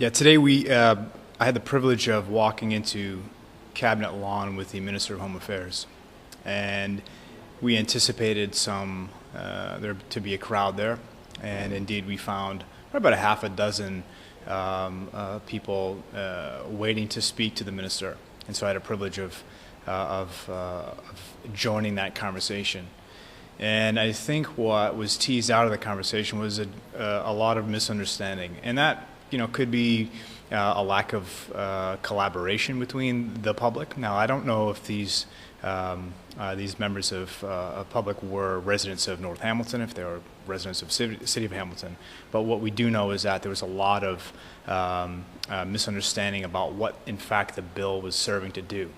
Yeah, today I had the privilege of walking into Cabinet lawn with the Minister of Home Affairs, and we anticipated there to be a crowd there, and indeed we found about a half a dozen people waiting to speak to the minister, and so I had a privilege of joining that conversation. And I think what was teased out of the conversation was a lot of misunderstanding, and that could be a lack of collaboration between the public. Now, I don't know if these members of public were residents of North Hamilton, if they were residents of City of Hamilton, but what we do know is that there was a lot of misunderstanding about what, in fact, the bill was serving to do.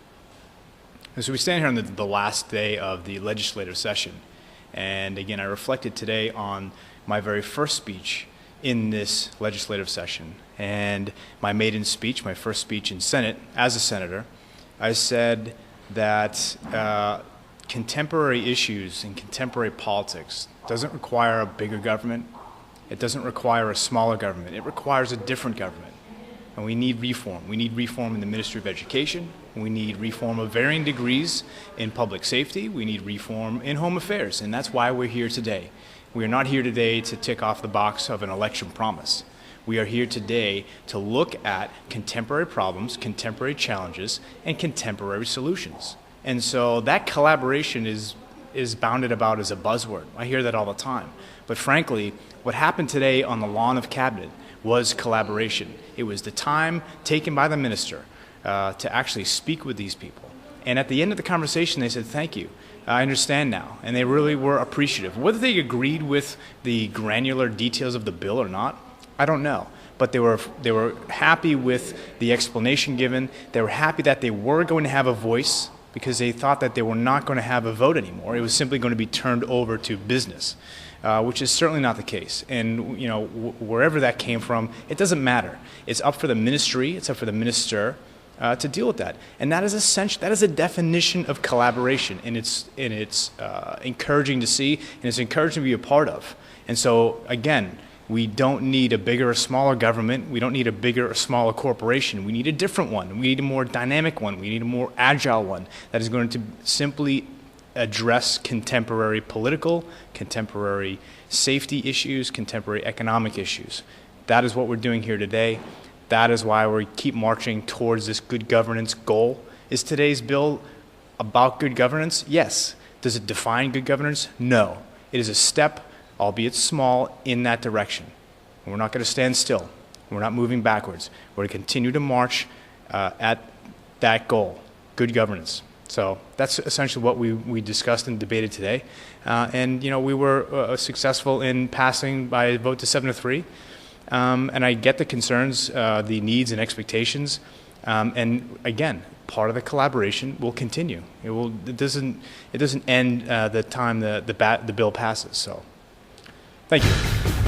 And so we stand here on the last day of the legislative session, and again, I reflected today on my very first speech in this legislative session. And my maiden speech, my first speech in Senate as a senator, I said that contemporary issues and contemporary politics doesn't require a bigger government. It doesn't require a smaller government. It requires a different government. And we need reform. We need reform in the Ministry of Education. We need reform of varying degrees in public safety. We need reform in home affairs. And that's why we're here today. We are not here today to tick off the box of an election promise. We are here today to look at contemporary problems, contemporary challenges, and contemporary solutions. And so that collaboration is bounded about as a buzzword. I hear that all the time. But frankly, what happened today on the lawn of Cabinet was collaboration. It was the time taken by the minister to actually speak with these people. And at the end of the conversation, they said, "Thank you. I understand now," and they really were appreciative. Whether they agreed with the granular details of the bill or not, I don't know. But they were happy with the explanation given. They were happy that they were going to have a voice because they thought that they were not going to have a vote anymore. It was simply going to be turned over to business, which is certainly not the case. And wherever that came from, it doesn't matter. It's up for the ministry. It's up for the minister to deal with that, and that is essential. That is a definition of collaboration, and it's encouraging to see, and it's encouraging to be a part of. And so, again, we don't need a bigger or smaller government. We don't need a bigger or smaller corporation. We need a different one. We need a more dynamic one. We need a more agile one that is going to simply address contemporary political, contemporary safety issues, contemporary economic issues. That is what we're doing here today. That is why we keep marching towards this good governance goal. Is today's bill about good governance? Yes. Does it define good governance? No. It is a step, albeit small, in that direction. And we're not going to stand still. We're not moving backwards. We're going to continue to march at that goal, good governance. So that's essentially what we discussed and debated today. And we were successful in passing by a vote to 7-3. And I get the concerns, the needs and expectations, and again, part of the collaboration will continue. It doesn't end the time the bill passes. So, thank you.